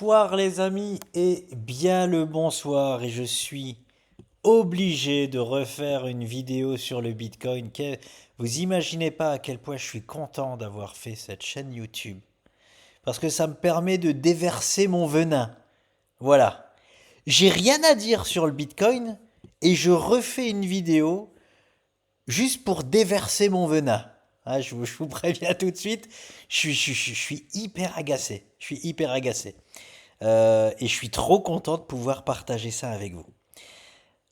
Bonsoir les amis et bien le bonsoir et je suis obligé de refaire une vidéo sur le Bitcoin. Vous imaginez pas à quel point je suis content d'avoir fait cette chaîne YouTube parce que ça me permet de déverser mon venin. Voilà. J'ai rien à dire sur le Bitcoin et je refais une vidéo juste pour déverser mon venin. Ah, je vous préviens tout de suite, je suis hyper agacé. Je suis hyper agacé. Et je suis trop content de pouvoir partager ça avec vous.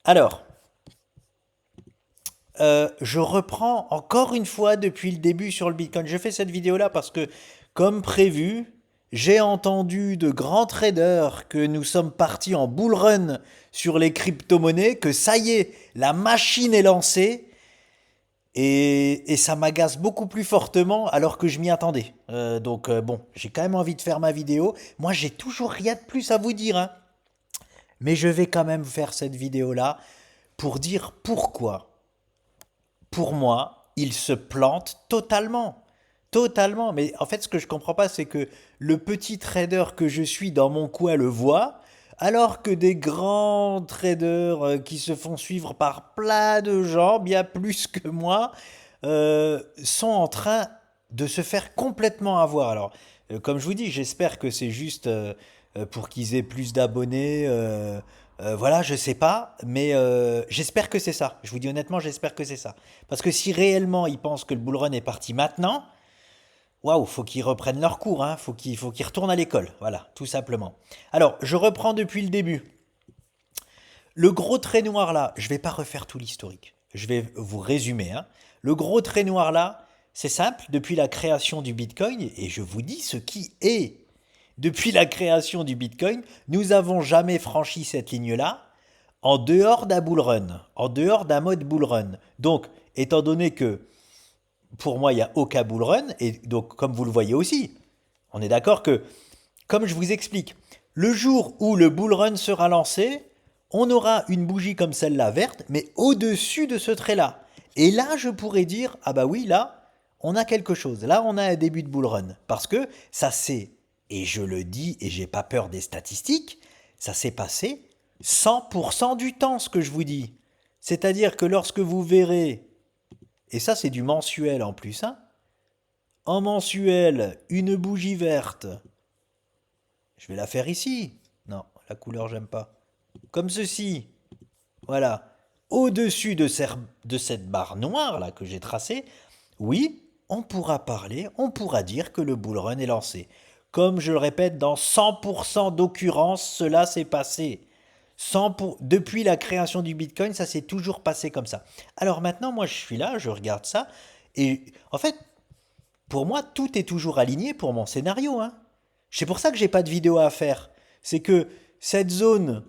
Alors, je reprends encore une fois depuis le début sur le Bitcoin. Je fais cette vidéo-là parce que, comme prévu, j'ai entendu de grands traders que nous sommes partis en bull run sur les crypto-monnaies, que ça y est, la machine est lancée. Et ça m'agace beaucoup plus fortement alors que je m'y attendais. Donc bon, j'ai quand même envie de faire ma vidéo. Moi, j'ai toujours rien de plus à vous dire, hein. Mais je vais quand même faire cette vidéo-là pour dire pourquoi, pour moi, il se plante totalement. Totalement. Mais en fait, ce que je comprends pas, c'est que le petit trader que je suis dans mon coin le voit, alors que des grands traders qui se font suivre par plein de gens, bien plus que moi, sont en train de se faire complètement avoir. Alors, comme je vous dis, j'espère que c'est juste pour qu'ils aient plus d'abonnés. Voilà, je sais pas, mais j'espère que c'est ça. Je vous dis honnêtement, j'espère que c'est ça. Parce que si réellement ils pensent que le bull run est parti maintenant, waouh, faut qu'ils reprennent leur cours, hein. Faut qu'ils retournent à l'école. Voilà, tout simplement. Alors, je reprends depuis le début. Le gros trait noir là, je vais pas refaire tout l'historique. Je vais vous résumer, hein. Le gros trait noir là, c'est simple, depuis la création du Bitcoin, et je vous dis ce qui est. Depuis la création du Bitcoin, nous n'avons jamais franchi cette ligne-là en dehors d'un bull run, en dehors d'un mode bull run. Donc, étant donné que pour moi, il n'y a aucun bull run, et donc comme vous le voyez aussi, on est d'accord que, comme je vous explique, le jour où le bull run sera lancé, on aura une bougie comme celle-là verte, mais au-dessus de ce trait-là. Et là, je pourrais dire, ah bah oui, là, on a quelque chose. Là, on a un début de bull run. Parce que ça s'est, et je le dis, et j'ai pas peur des statistiques, ça s'est passé 100% du temps, ce que je vous dis. C'est-à-dire que lorsque vous verrez, et ça c'est du mensuel en plus, hein, en mensuel, une bougie verte, je vais la faire ici. Non, la couleur, j'aime pas. Comme ceci. Voilà. Au-dessus de cette barre noire là que j'ai tracée, oui, on pourra parler, on pourra dire que le bull run est lancé. Comme je le répète, dans 100% d'occurrences, cela s'est passé. Depuis la création du Bitcoin, ça s'est toujours passé comme ça. Alors maintenant, moi je suis là, je regarde ça, et en fait, pour moi, tout est toujours aligné pour mon scénario, hein. C'est pour ça que j'ai pas de vidéo à faire. C'est que cette zone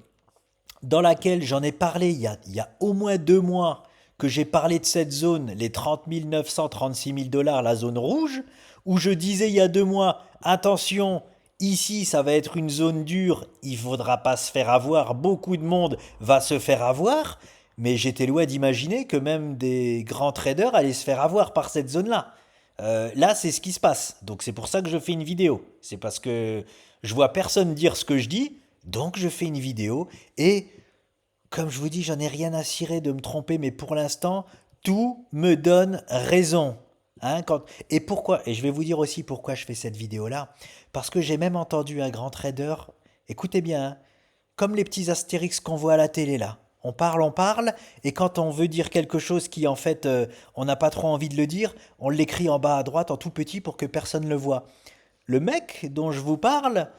dans laquelle j'en ai parlé il y a au moins 2 mois, que j'ai parlé de cette zone, les 30 900, 36 000 dollars, la zone rouge, où je disais il y a 2 mois, attention, ici ça va être une zone dure, il ne faudra pas se faire avoir, beaucoup de monde va se faire avoir, mais j'étais loin d'imaginer que même des grands traders allaient se faire avoir par cette zone-là. Là, c'est ce qui se passe. Donc c'est pour ça que je fais une vidéo. C'est parce que je vois personne dire ce que je dis, donc je fais une vidéo. Et comme je vous dis, j'en ai rien à cirer de me tromper, mais pour l'instant, tout me donne raison. Hein, et pourquoi? Et je vais vous dire aussi pourquoi je fais cette vidéo-là. Parce que j'ai même entendu un grand trader, écoutez bien, hein, comme les petits astérix qu'on voit à la télé là. On parle, et quand on veut dire quelque chose qui en fait on n'a pas trop envie de le dire, on l'écrit en bas à droite en tout petit pour que personne ne le voit. Le mec dont je vous parle,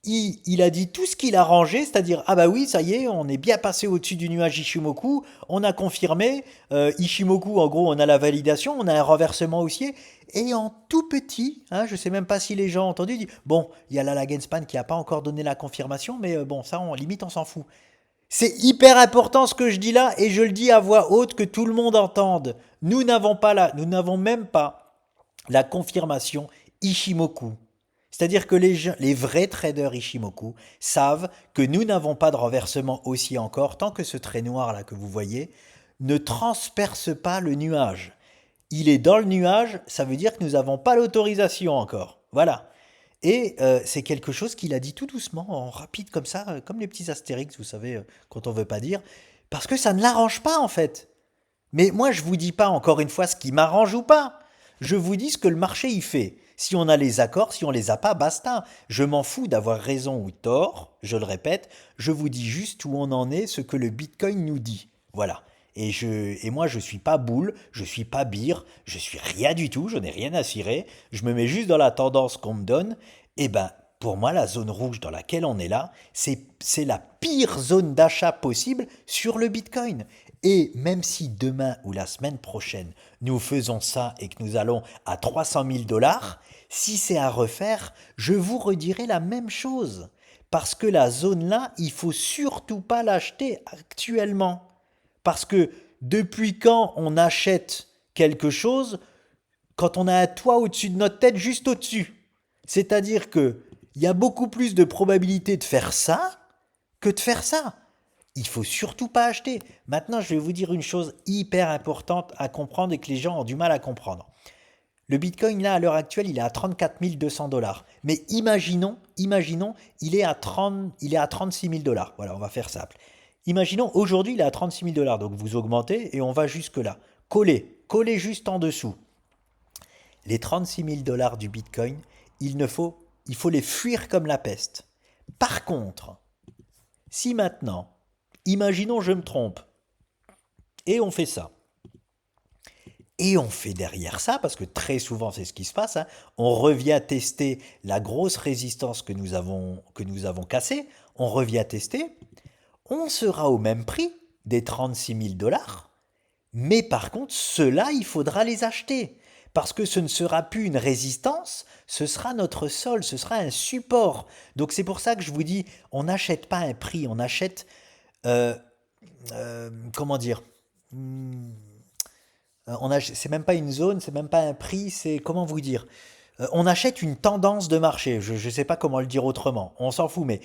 il a dit tout ce qu'il a rangé, c'est-à-dire ah bah oui, ça y est, on est bien passé au-dessus du nuage Ishimoku, on a confirmé, Ishimoku en gros on a la validation, on a un renversement haussier, et en tout petit, hein, je sais même pas si les gens ont entendu, dit, bon, il y a la Lagenspan qui a pas encore donné la confirmation, mais bon, ça limite on s'en fout. C'est hyper important ce que je dis là, et je le dis à voix haute que tout le monde entende. Nous n'avons même pas la confirmation Ishimoku. C'est-à-dire que les vrais traders Ishimoku savent que nous n'avons pas de renversement haussier encore tant que ce trait noir là que vous voyez ne transperce pas le nuage. Il est dans le nuage, ça veut dire que nous n'avons pas l'autorisation encore. Voilà. Et c'est quelque chose qu'il a dit tout doucement, en rapide comme ça, comme les petits astérix, vous savez, quand on veut pas dire, parce que ça ne l'arrange pas en fait. Mais moi, je vous dis pas encore une fois ce qui m'arrange ou pas. Je vous dis ce que le marché y fait. Si on a les accords, si on les a pas, basta. Je m'en fous d'avoir raison ou tort, je le répète, je vous dis juste où on en est, ce que le Bitcoin nous dit. Voilà. Et moi, je suis pas boule, je suis pas bire, je suis rien du tout, je n'ai rien à cirer, je me mets juste dans la tendance qu'on me donne. Et ben, pour moi, la zone rouge dans laquelle on est là, c'est la pire zone d'achat possible sur le Bitcoin. Et même si demain ou la semaine prochaine, nous faisons ça et que nous allons à 300 000 $, si c'est à refaire, je vous redirai la même chose. Parce que la zone là, il faut surtout pas l'acheter actuellement. Parce que depuis quand on achète quelque chose quand on a un toit au-dessus de notre tête, juste au-dessus? C'est-à-dire que il y a beaucoup plus de probabilité de faire ça que de faire ça. Il faut surtout pas acheter. Maintenant, je vais vous dire une chose hyper importante à comprendre et que les gens ont du mal à comprendre. Le Bitcoin, là, à l'heure actuelle, il est à 34 200 $. Mais imaginons, il est à 36 000 $. Voilà, on va faire simple. Imaginons, aujourd'hui, il est à 36 000 $. Donc, vous augmentez et on va jusque-là. Collez juste en dessous. Les 36 000 $ du Bitcoin, il faut les fuir comme la peste. Par contre, si maintenant, imaginons je me trompe, et on fait ça, et on fait derrière ça, parce que très souvent c'est ce qui se passe, hein, on revient tester la grosse résistance que nous avons cassée, on revient tester, on sera au même prix des 36 000 $, mais par contre, ceux-là, il faudra les acheter. Parce que ce ne sera plus une résistance, ce sera notre sol, ce sera un support. Donc c'est pour ça que je vous dis, on n'achète pas un prix, on achète, euh, comment dire, Hmm, c'est même pas une zone, c'est même pas un prix, c'est comment vous dire. On achète une tendance de marché. Je ne sais pas comment le dire autrement. On s'en fout, mais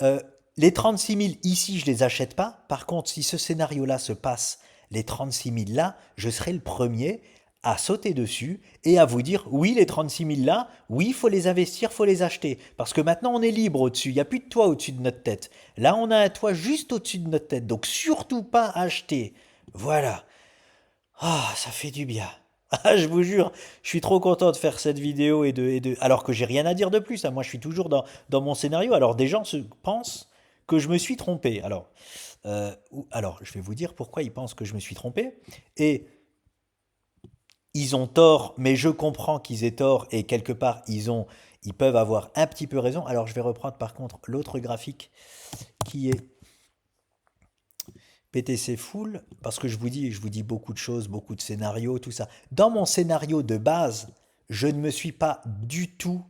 euh, les 36 000 ici, je les achète pas. Par contre, si ce scénario-là se passe, les 36 000 là, je serai le premier à sauter dessus et à vous dire oui, les 36 000 là, oui, il faut les investir, faut les acheter. Parce que maintenant, on est libre au-dessus. Il n'y a plus de toit au-dessus de notre tête. Là, on a un toit juste au-dessus de notre tête. Donc, surtout pas acheter. Voilà. Ah, ça fait du bien. Ah, je vous jure, je suis trop content de faire cette vidéo alors que j'ai rien à dire de plus, hein. Moi, je suis toujours dans mon scénario. Alors, des gens pensent que je me suis trompé. Alors, je vais vous dire pourquoi ils pensent que je me suis trompé. Et ils ont tort, mais je comprends qu'ils aient tort et quelque part, ils peuvent avoir un petit peu raison. Alors, je vais reprendre par contre l'autre graphique qui est PTC full, parce que je vous dis beaucoup de choses, beaucoup de scénarios, tout ça. Dans mon scénario de base, je ne me suis pas du tout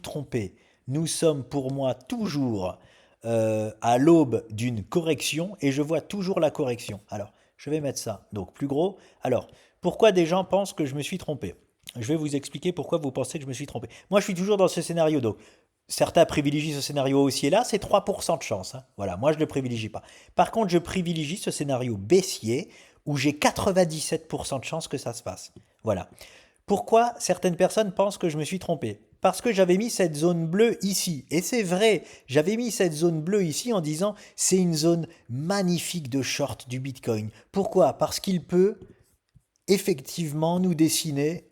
trompé. Nous sommes pour moi toujours à l'aube d'une correction et je vois toujours la correction. Alors, je vais mettre ça, donc plus gros. Alors, pourquoi des gens pensent que je me suis trompé? Je vais vous expliquer pourquoi vous pensez que je me suis trompé. Moi, je suis toujours dans ce scénario, donc certains privilégient ce scénario haussier là, c'est 3% de chance, hein. Voilà, moi je ne le privilégie pas. Par contre, je privilégie ce scénario baissier où j'ai 97% de chance que ça se passe. Voilà. Pourquoi certaines personnes pensent que je me suis trompé? Parce que j'avais mis cette zone bleue ici. Et c'est vrai, j'avais mis cette zone bleue ici en disant c'est une zone magnifique de short du Bitcoin. Pourquoi? Parce qu'il peut effectivement nous dessiner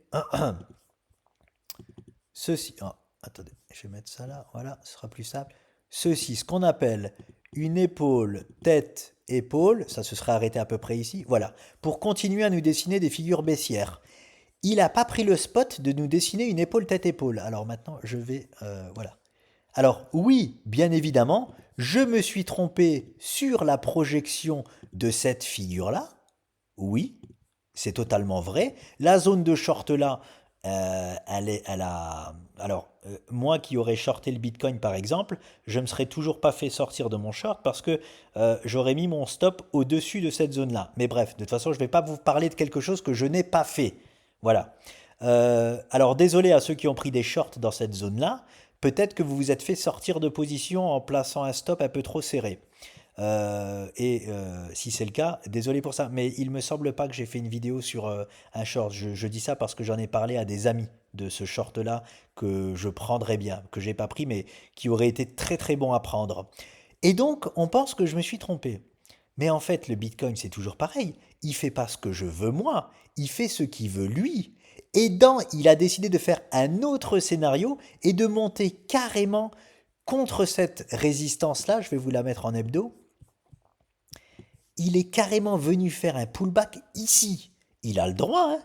ceci. Oh, attendez, je vais mettre ça là, voilà, ce sera plus simple. Ceci, ce qu'on appelle une épaule, tête, épaule, ça se serait arrêté à peu près ici, voilà, pour continuer à nous dessiner des figures baissières. Il n'a pas pris le spot de nous dessiner une épaule, tête, épaule. Alors maintenant, je vais, voilà. Alors oui, bien évidemment, je me suis trompé sur la projection de cette figure-là. Oui, c'est totalement vrai. La zone de short là, elle a. Alors, moi qui aurais shorté le Bitcoin par exemple, je ne me serais toujours pas fait sortir de mon short parce que j'aurais mis mon stop au-dessus de cette zone-là. Mais bref, de toute façon, je ne vais pas vous parler de quelque chose que je n'ai pas fait. Voilà. Alors, désolé à ceux qui ont pris des shorts dans cette zone-là. Peut-être que vous vous êtes fait sortir de position en plaçant un stop un peu trop serré. Si c'est le cas, désolé pour ça. Mais il me semble pas que j'ai fait une vidéo sur un short. Je dis ça parce que j'en ai parlé à des amis de ce short-là que je prendrais bien, que j'ai pas pris, mais qui aurait été très très bon à prendre. Et donc, on pense que je me suis trompé. Mais en fait, le Bitcoin, c'est toujours pareil. Il fait pas ce que je veux moi, il fait ce qu'il veut lui. Il a décidé de faire un autre scénario et de monter carrément contre cette résistance-là. Je vais vous la mettre en hebdo. Il est carrément venu faire un pullback ici. Il a le droit, hein.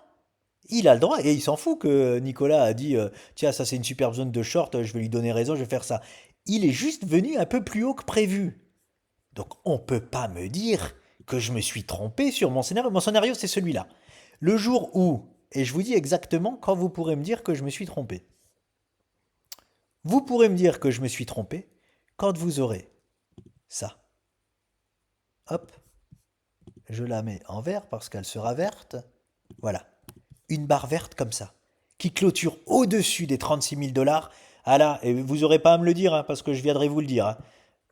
Il a le droit et il s'en fout que Nicolas a dit tiens, ça c'est une superbe zone de short, je vais lui donner raison, je vais faire ça. Il est juste venu un peu plus haut que prévu. Donc on ne peut pas me dire que je me suis trompé sur mon scénario. Mon scénario, c'est celui-là. Le jour où, et je vous dis exactement quand vous pourrez me dire que je me suis trompé. Vous pourrez me dire que je me suis trompé quand vous aurez ça. Hop, je la mets en vert parce qu'elle sera verte. Voilà, une barre verte comme ça, qui clôture au-dessus des 36 000 $. Ah là, et vous n'aurez pas à me le dire, hein, parce que je viendrai vous le dire, hein.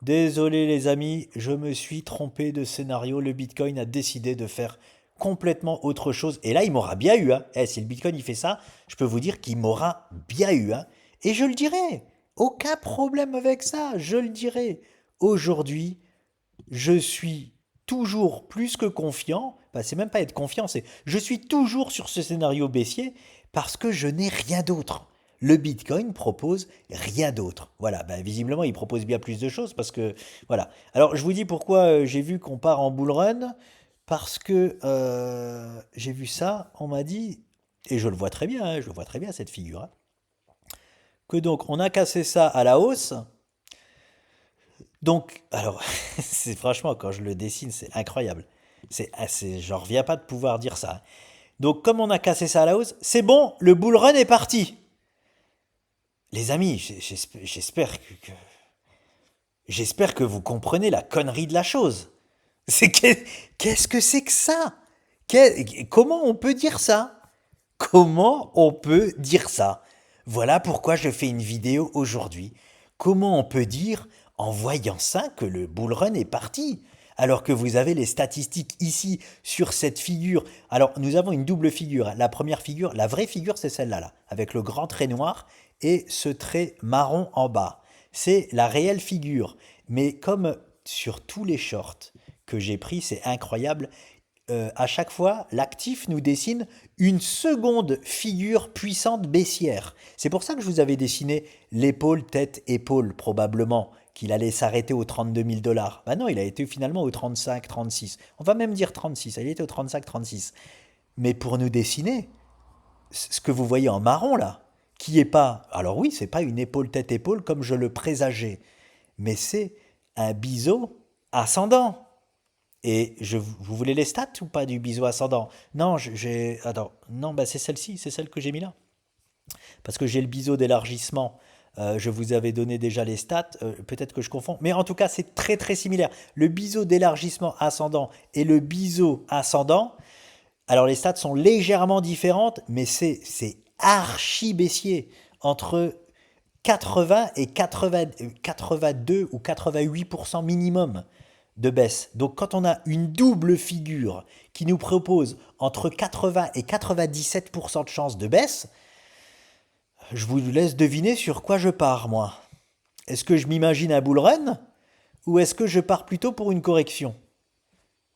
Désolé les amis, je me suis trompé de scénario. Le Bitcoin a décidé de faire complètement autre chose. Et là, il m'aura bien eu, hein. Si le Bitcoin il fait ça, je peux vous dire qu'il m'aura bien eu, hein. Et je le dirai. Aucun problème avec ça, je le dirai. Aujourd'hui, je suis toujours plus que confiant. Bah, c'est même pas être confiant, c'est je suis toujours sur ce scénario baissier parce que je n'ai rien d'autre. Le Bitcoin propose rien d'autre. Voilà, bah, visiblement, il propose bien plus de choses parce que voilà. Alors, je vous dis pourquoi j'ai vu qu'on part en bull run parce que j'ai vu ça, on m'a dit et je le vois très bien, hein, je le vois très bien cette figure, hein, que donc on a cassé ça à la hausse. Donc, alors, c'est franchement, quand je le dessine, c'est incroyable. J'en reviens pas de pouvoir dire ça. Donc, comme on a cassé ça à la hausse, c'est bon, le bull run est parti. Les amis, j'espère que vous comprenez la connerie de la chose. C'est qu'est-ce que c'est que ça? Comment on peut dire ça? Comment on peut dire ça? Voilà pourquoi je fais une vidéo aujourd'hui. Comment on peut dire, en voyant ça, que le bull run est parti? Alors que vous avez les statistiques ici sur cette figure. Alors, nous avons une double figure. La première figure, la vraie figure, c'est celle-là, là, avec le grand trait noir et ce trait marron en bas. C'est la réelle figure. Mais comme sur tous les shorts que j'ai pris, c'est incroyable, à chaque fois, l'actif nous dessine une seconde figure puissante baissière. C'est pour ça que je vous avais dessiné l'épaule, tête, épaule, probablement, qu'il allait s'arrêter aux 32 000 $. Ben non, il a été finalement au 35, 36. On va même dire 36, il était au 35, 36. Mais pour nous dessiner, ce que vous voyez en marron là, qui est pas... Alors oui, c'est pas une épaule, tête, épaule comme je le présageais, mais c'est un biseau ascendant. Et vous voulez les stats ou pas du biseau ascendant? Non, j'ai. Attends, non, bah c'est celle-ci, c'est celle que j'ai mis là. Parce que j'ai le biseau d'élargissement. Je vous avais donné déjà les stats, peut-être que je confonds. Mais en tout cas, c'est très très similaire. Le biseau d'élargissement ascendant et le biseau ascendant. Alors les stats sont légèrement différentes, mais c'est archi baissier. Entre 80 et 80, 82 ou 88% minimum de baisse. Donc quand on a une double figure qui nous propose entre 80 et 97% de chances de baisse, je vous laisse deviner sur quoi je pars, moi. Est-ce que je m'imagine un bull run ou est-ce que je pars plutôt pour une correction?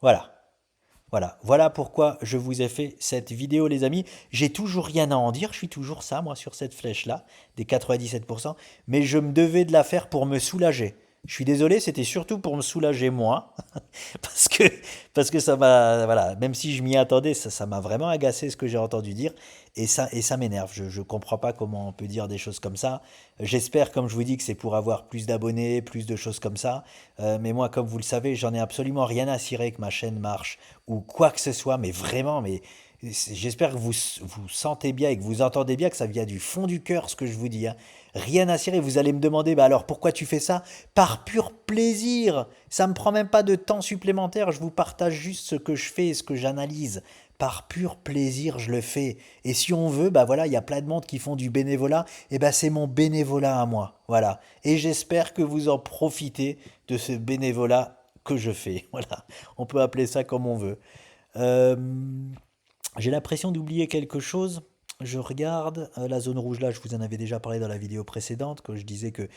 Voilà. Voilà pourquoi je vous ai fait cette vidéo, les amis. J'ai toujours rien à en dire, je suis toujours ça, moi, sur cette flèche-là, des 97%, mais je me devais de la faire pour me soulager. Je suis désolé, c'était surtout pour me soulager moi, parce que, parce que ça m'a, voilà, même si je m'y attendais, ça m'a vraiment agacé ce que j'ai entendu dire, et ça m'énerve. Je ne comprends pas comment on peut dire des choses comme ça. J'espère, comme je vous dis, que c'est pour avoir plus d'abonnés, plus de choses comme ça. Mais moi, comme vous le savez, j'en ai absolument rien à cirer que ma chaîne marche ou quoi que ce soit, mais vraiment, mais j'espère que vous sentez bien et que vous entendez bien que ça vient du fond du cœur ce que je vous dis, hein. Rien à cirer, vous allez me demander, bah alors pourquoi tu fais ça? Par pur plaisir. Ça me prend même pas de temps supplémentaire, je vous partage juste ce que je fais et ce que j'analyse. Par pur plaisir, je le fais. Et si on veut, bah voilà, il y a plein de monde qui font du bénévolat, et bah c'est mon bénévolat à moi. Voilà. Et j'espère que vous en profitez de ce bénévolat que je fais. Voilà, on peut appeler ça comme on veut. Euh, j'ai l'impression d'oublier quelque chose. Je regarde la zone rouge là, je vous en avais déjà parlé dans la vidéo précédente, quand je disais que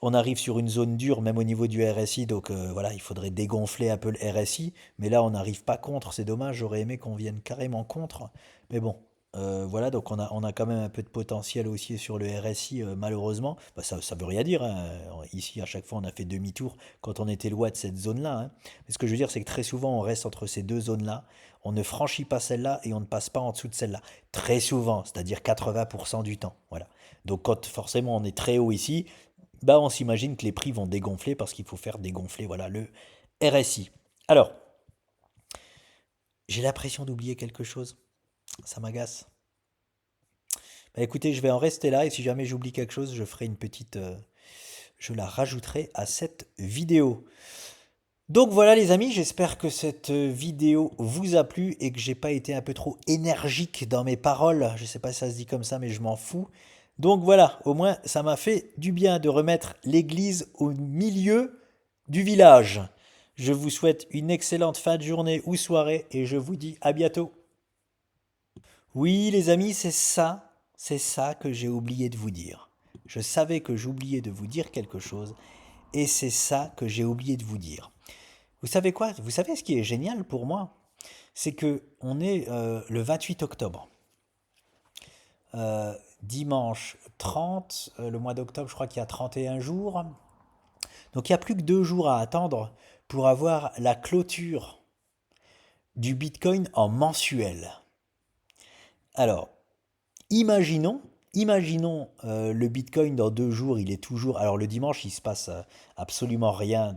on arrive sur une zone dure, même au niveau du RSI, donc voilà, il faudrait dégonfler un peu le RSI, mais là on n'arrive pas contre, c'est dommage, j'aurais aimé qu'on vienne carrément contre, mais bon, voilà, donc on a quand même un peu de potentiel aussi sur le RSI, malheureusement. Bah, ça veut rien dire, hein. Ici à chaque fois on a fait demi-tour quand on était loin de cette zone-là, hein. Mais ce que je veux dire, c'est que très souvent on reste entre ces deux zones-là, on ne franchit pas celle-là et on ne passe pas en dessous de celle-là. Très souvent, c'est-à-dire 80% du temps, voilà. Donc quand forcément on est très haut ici, bah on s'imagine que les prix vont dégonfler parce qu'il faut faire dégonfler, voilà, le RSI. Alors, j'ai l'impression d'oublier quelque chose. Ça m'agace. Bah écoutez, je vais en rester là et si jamais j'oublie quelque chose, je ferai une petite, je la rajouterai à cette vidéo. Donc voilà les amis, j'espère que cette vidéo vous a plu et que j'ai pas été un peu trop énergique dans mes paroles. Je sais pas si ça se dit comme ça, mais je m'en fous. Donc voilà, au moins ça m'a fait du bien de remettre l'église au milieu du village. Je vous souhaite une excellente fin de journée ou soirée et je vous dis à bientôt. Oui les amis, c'est ça que j'ai oublié de vous dire. Je savais que j'oubliais de vous dire quelque chose et c'est ça que j'ai oublié de vous dire. Vous savez quoi? Vous savez ce qui est génial pour moi? C'est que on est le 28 octobre. Dimanche 30, le mois d'octobre, je crois qu'il y a 31 jours. Donc il n'y a plus que 2 jours à attendre pour avoir la clôture du Bitcoin en mensuel. Alors, imaginons le Bitcoin dans 2 jours, il est toujours. Alors le dimanche, il se passe absolument rien.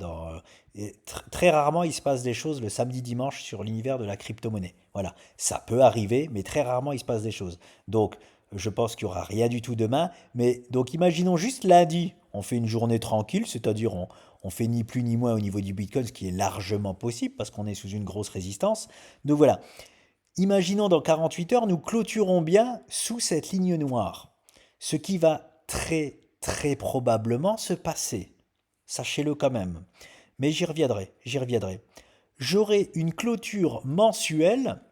Très rarement, il se passe des choses le samedi-dimanche sur l'univers de la crypto-monnaie. Voilà, ça peut arriver, mais très rarement, il se passe des choses. Donc, je pense qu'il n'y aura rien du tout demain. Mais donc, imaginons juste lundi, on fait une journée tranquille, c'est-à-dire on fait ni plus ni moins au niveau du Bitcoin, ce qui est largement possible parce qu'on est sous une grosse résistance. Donc voilà. Imaginons dans 48 heures, nous clôturons bien sous cette ligne noire. Ce qui va très très probablement se passer. Sachez-le quand même. Mais j'y reviendrai, j'y reviendrai. J'aurai une clôture mensuelle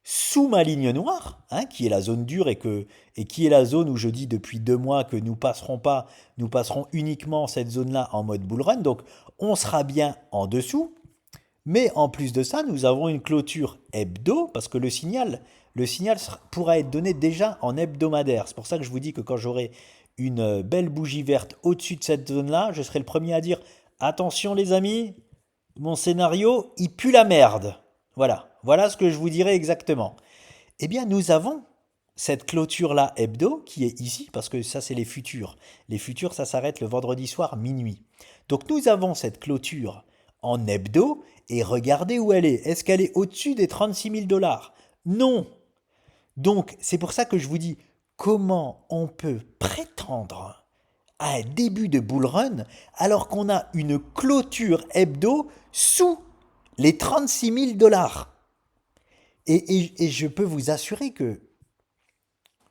sous ma ligne noire, hein, qui est la zone dure et qui est la zone où je dis depuis 2 mois que nous passerons pas, nous passerons uniquement cette zone-là en mode bull run. Donc on sera bien en dessous. Mais en plus de ça, nous avons une clôture hebdo, parce que le signal pourra être donné déjà en hebdomadaire. C'est pour ça que je vous dis que quand j'aurai une belle bougie verte au-dessus de cette zone-là, je serai le premier à dire, attention les amis, mon scénario, il pue la merde. Voilà ce que je vous dirai exactement. Eh bien, nous avons cette clôture-là hebdo qui est ici, parce que ça, c'est les futurs. Les futurs, ça s'arrête le vendredi soir minuit. Donc, nous avons cette clôture en hebdo, et regardez où elle est. Est-ce qu'elle est au-dessus des 36 000 dollars? Non. Donc, c'est pour ça que je vous dis, comment on peut prétendre à un début de bull run alors qu'on a une clôture hebdo sous les 36 000 dollars? Et je peux vous assurer que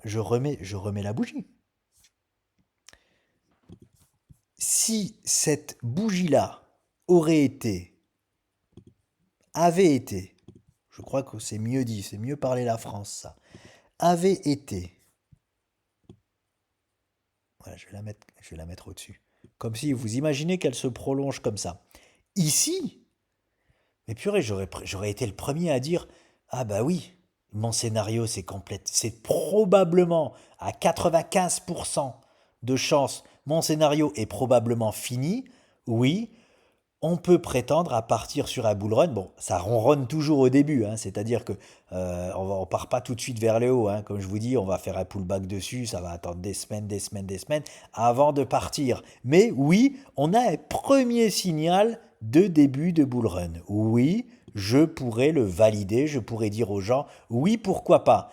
je remets la bougie. Si cette bougie-là avait été, je crois que c'est mieux dit, c'est mieux parler la France, ça, avait été, voilà, je vais la mettre au-dessus, comme si vous imaginez qu'elle se prolonge comme ça. Ici, mais purée, j'aurais été le premier à dire, ah bah oui, mon scénario c'est complète, c'est probablement à 95% de chance, mon scénario est probablement fini, oui, on peut prétendre à partir sur un bull run. Bon, ça ronronne toujours au début, hein, c'est-à-dire que on part pas tout de suite vers le haut, hein. Comme je vous dis, on va faire un pullback dessus, ça va attendre des semaines, des semaines, des semaines avant de partir. Mais oui, on a un premier signal de début de bull run. Oui, je pourrais le valider, je pourrais dire aux gens, oui, pourquoi pas.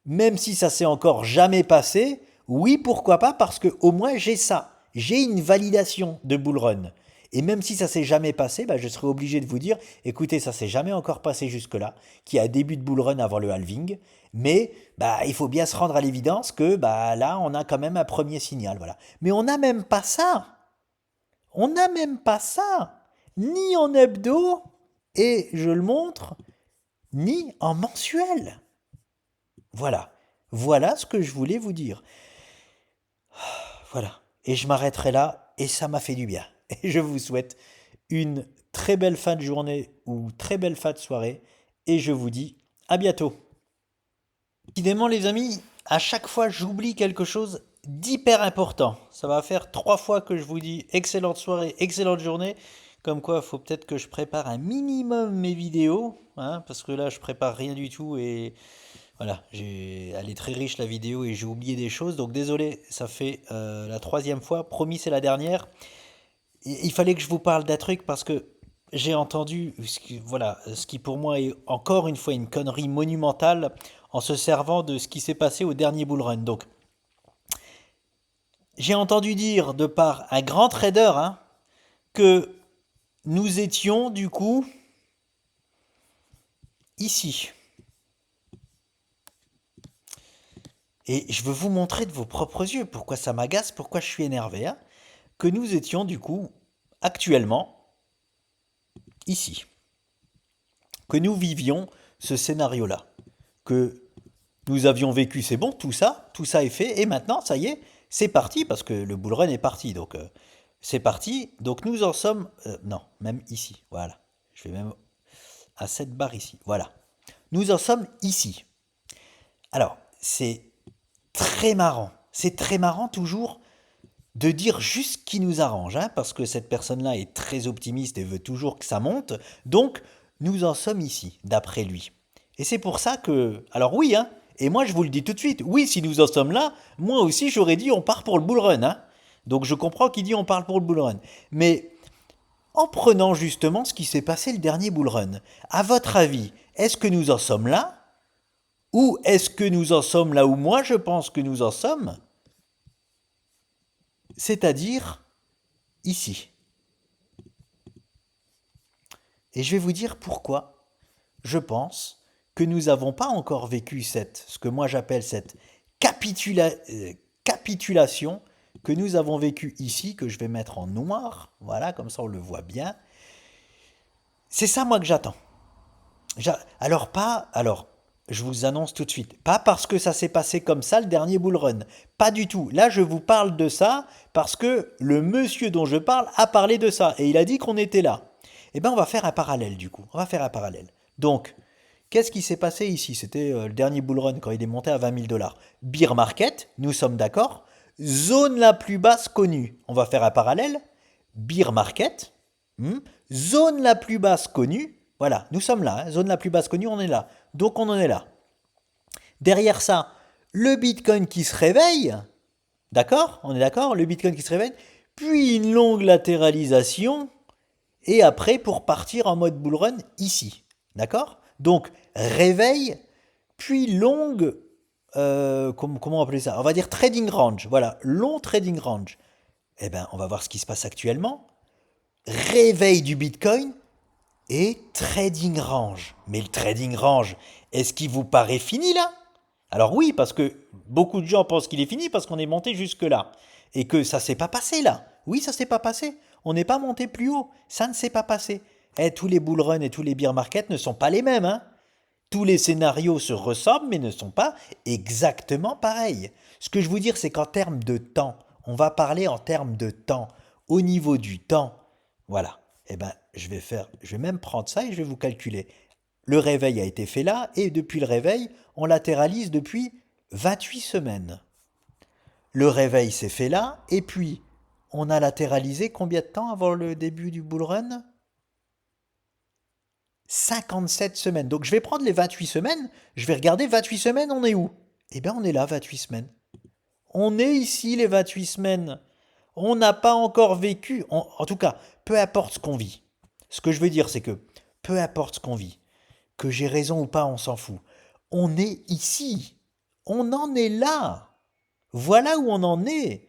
Même si ça s'est encore jamais passé, oui, pourquoi pas, parce que au moins j'ai ça. J'ai une validation de bull run. Et même si ça s'est jamais passé, bah, je serai obligé de vous dire, écoutez, ça s'est jamais encore passé jusque-là, qu'il y a un début de bull run avant le halving, mais bah, il faut bien se rendre à l'évidence que bah, là, on a quand même un premier signal. Voilà. Mais on n'a même pas ça. On n'a même pas ça. ni en hebdo, et je le montre, ni en mensuel. Voilà. Voilà ce que je voulais vous dire. Voilà. Et je m'arrêterai là, et ça m'a fait du bien. Et je vous souhaite une très belle fin de journée ou très belle fin de soirée, et je vous dis à bientôt. Évidemment, les amis, à chaque fois, j'oublie quelque chose d'hyper important. Ça va faire 3 fois que je vous dis excellente soirée, excellente journée. Comme quoi, il faut peut-être que je prépare un minimum mes vidéos, hein, parce que là, je prépare rien du tout et voilà, elle est très riche la vidéo et j'ai oublié des choses. Donc désolé, ça fait la 3e fois. Promis, c'est la dernière. Il fallait que je vous parle d'un truc parce que j'ai entendu, voilà, ce qui pour moi est encore une fois une connerie monumentale en se servant de ce qui s'est passé au dernier bull run. Donc, j'ai entendu dire de par un grand trader, hein, que nous étions du coup ici. Et je veux vous montrer de vos propres yeux pourquoi ça m'agace, pourquoi je suis énervé, hein, que nous étions du coup actuellement ici. Que nous vivions ce scénario-là. Que nous avions vécu, c'est bon, tout ça est fait, et maintenant, ça y est, c'est parti, parce que le bull run est parti, donc c'est parti, donc nous en sommes, non, même ici, voilà, je vais même à cette barre ici, voilà, nous en sommes ici. Alors, c'est très marrant toujours de dire juste ce qui nous arrange, hein, parce que cette personne-là est très optimiste et veut toujours que ça monte, donc nous en sommes ici, d'après lui. Et c'est pour ça que... Alors oui, hein, et moi je vous le dis tout de suite, oui, si nous en sommes là, moi aussi j'aurais dit on part pour le bull run, hein. Donc je comprends qu'il dit on part pour le bull run. Mais en prenant justement ce qui s'est passé le dernier bull run, à votre avis, est-ce que nous en sommes là? Ou est-ce que nous en sommes là où moi je pense que nous en sommes? C'est-à-dire ici. Et je vais vous dire pourquoi je pense que nous n'avons pas encore vécu ce que moi j'appelle cette capitulation que nous avons vécue ici, que je vais mettre en noir, voilà, comme ça on le voit bien. C'est ça moi que j'attends. Alors, je vous annonce tout de suite, pas parce que ça s'est passé comme ça le dernier bull run, pas du tout. Là, je vous parle de ça parce que le monsieur dont je parle a parlé de ça et il a dit qu'on était là. Eh bien, on va faire un parallèle du coup. On va faire un parallèle. Donc, qu'est-ce qui s'est passé ici? C'était le dernier bull run quand il est monté à 20 000 $. Beer market, nous sommes d'accord. Zone la plus basse connue. On va faire un parallèle. Beer market, zone la plus basse connue. Voilà, nous sommes là, hein. Zone la plus basse connue, on est là. Donc on en est là. Derrière ça, le Bitcoin qui se réveille. D'accord? On est d'accord? Le Bitcoin qui se réveille. Puis une longue latéralisation. Et après, pour partir en mode bull run ici. D'accord? Donc, réveil, puis longue. Comment appeler ça? On va dire trading range. Voilà, long trading range. Eh bien, on va voir ce qui se passe actuellement. Réveil du Bitcoin et trading range. Mais le trading range, est-ce qu'il vous paraît fini là? Alors oui, parce que beaucoup de gens pensent qu'il est fini parce qu'on est monté jusque là. Et que ça s'est pas passé là. Oui, ça s'est pas passé. On n'est pas monté plus haut. Ça ne s'est pas passé. Eh, tous les bull run et tous les bear market ne sont pas les mêmes, hein. Tous les scénarios se ressemblent mais ne sont pas exactement pareils. Ce que je veux dire, c'est qu'en termes de temps, on va parler en termes de temps. Au niveau du temps, voilà. Eh ben, je vais même prendre ça et je vais vous calculer. Le réveil a été fait là et depuis le réveil, on latéralise depuis 28 semaines. Le réveil s'est fait là et puis on a latéralisé combien de temps avant le début du bull run? 57 semaines. Donc je vais prendre les 28 semaines, je vais regarder 28 semaines, on est où? Eh bien on est là, 28 semaines. On est ici les 28 semaines. On n'a pas encore vécu, en tout cas, peu importe ce qu'on vit. Ce que je veux dire, c'est que peu importe ce qu'on vit, que j'ai raison ou pas, on s'en fout. On est ici. On en est là. Voilà où on en est.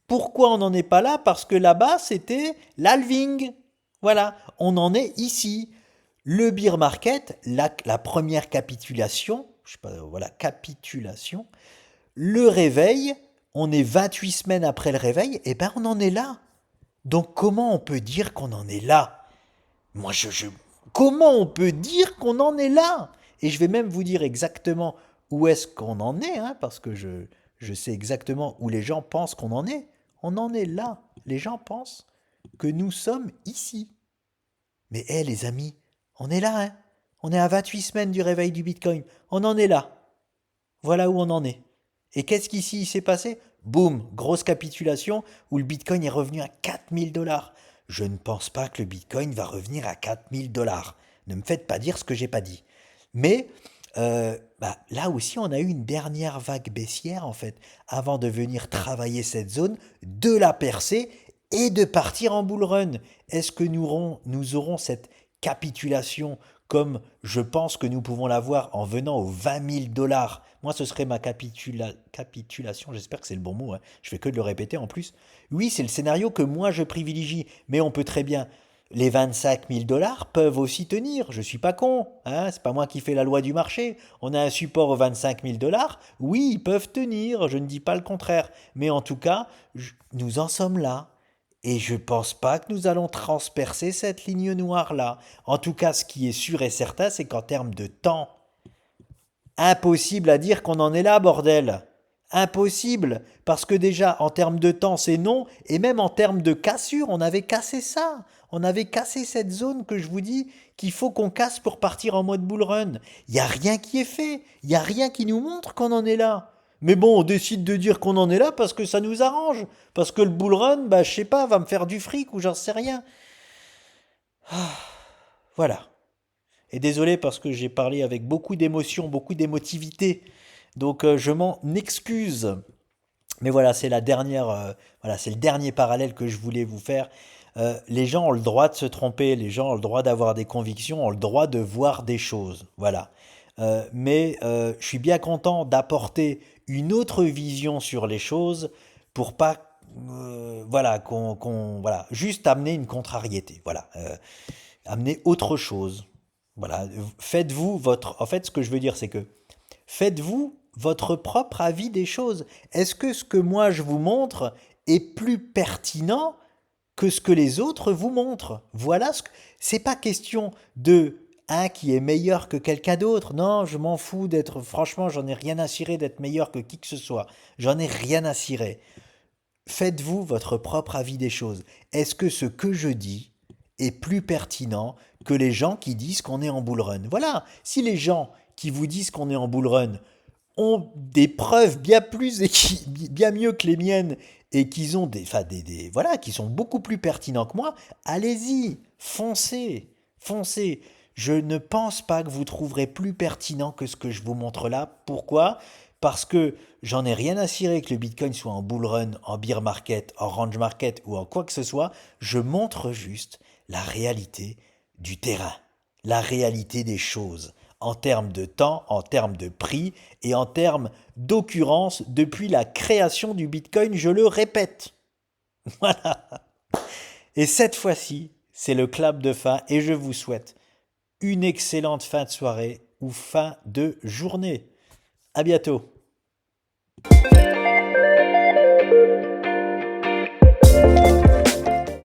Pourquoi on n'en est pas là? Parce que là-bas, c'était l'halving. Voilà, on en est ici. Le bear market, la première capitulation, je sais pas, voilà, capitulation. Le réveil, on est 28 semaines après le réveil, et ben on en est là. Donc comment on peut dire qu'on en est là? Moi, comment on peut dire qu'on en est là? Et je vais même vous dire exactement où est-ce qu'on en est, hein, parce que je sais exactement où les gens pensent qu'on en est. On en est là. Les gens pensent que nous sommes ici. Mais hé, les amis, on est là, hein. On est à 28 semaines du réveil du Bitcoin. On en est là. Voilà où on en est. Et qu'est-ce qu'ici il s'est passé? Boum, grosse capitulation où le Bitcoin est revenu à 4000 $. Je ne pense pas que le Bitcoin va revenir à 4000 $. Ne me faites pas dire ce que j'ai pas dit. Mais là aussi, on a eu une dernière vague baissière en fait, avant de venir travailler cette zone, de la percer et de partir en bull run. Est-ce que nous aurons cette capitulation comme je pense que nous pouvons l'avoir en venant aux 20 000 $? Moi, ce serait ma capitulation, j'espère que c'est le bon mot, hein. Je fais que de le répéter en plus. Oui, c'est le scénario que moi je privilégie, mais on peut très bien. Les 25 000 $ peuvent aussi tenir, je suis pas con, hein, c'est pas moi qui fais la loi du marché. On a un support aux 25 000 $, oui, ils peuvent tenir, je ne dis pas le contraire, mais en tout cas, nous en sommes là. Et je pense pas que nous allons transpercer cette ligne noire-là. En tout cas, ce qui est sûr et certain, c'est qu'en termes de temps, impossible à dire qu'on en est là, bordel. Impossible. Parce que déjà, en termes de temps, c'est non. Et même en termes de cassure, on avait cassé ça. On avait cassé cette zone que je vous dis qu'il faut qu'on casse pour partir en mode bull run. Il n'y a rien qui est fait. Il n'y a rien qui nous montre qu'on en est là. Mais bon, on décide de dire qu'on en est là parce que ça nous arrange. Parce que le bull run, bah, je sais pas, va me faire du fric ou j'en sais rien. Voilà. Et désolé parce que j'ai parlé avec beaucoup d'émotion, beaucoup d'émotivité. Donc je m'en excuse. Mais voilà, c'est la dernière, voilà, c'est le dernier parallèle que je voulais vous faire. Les gens ont le droit de se tromper, les gens ont le droit d'avoir des convictions, ont le droit de voir des choses. Voilà. Mais je suis bien content d'apporter une autre vision sur les choses pour pas, voilà, voilà, juste amener une contrariété. Voilà. Amener autre chose. Voilà, faites-vous votre. En fait, ce que je veux dire, c'est que faites-vous votre propre avis des choses. Est-ce que ce que moi je vous montre est plus pertinent que ce que les autres vous montrent? Voilà ce que. C'est pas question de un qui est meilleur que quelqu'un d'autre. Non, je m'en fous d'être. Franchement, j'en ai rien à cirer d'être meilleur que qui que ce soit. J'en ai rien à cirer. Faites-vous votre propre avis des choses. Est-ce que ce que je dis est plus pertinent que les gens qui disent qu'on est en bull run? Voilà, si les gens qui vous disent qu'on est en bull run ont des preuves bien plus et bien mieux que les miennes et qu'ils ont enfin voilà, qui sont beaucoup plus pertinents que moi, allez-y, foncez, foncez. Je ne pense pas que vous trouverez plus pertinent que ce que je vous montre là. Pourquoi? Parce que j'en ai rien à cirer que le Bitcoin soit en bull run, en bear market, en range market ou en quoi que ce soit. Je montre juste la réalité du terrain, la réalité des choses, en termes de temps, en termes de prix et en termes d'occurrence depuis la création du Bitcoin, je le répète. Voilà. Et cette fois-ci, c'est le clap de fin et je vous souhaite une excellente fin de soirée ou fin de journée. À bientôt.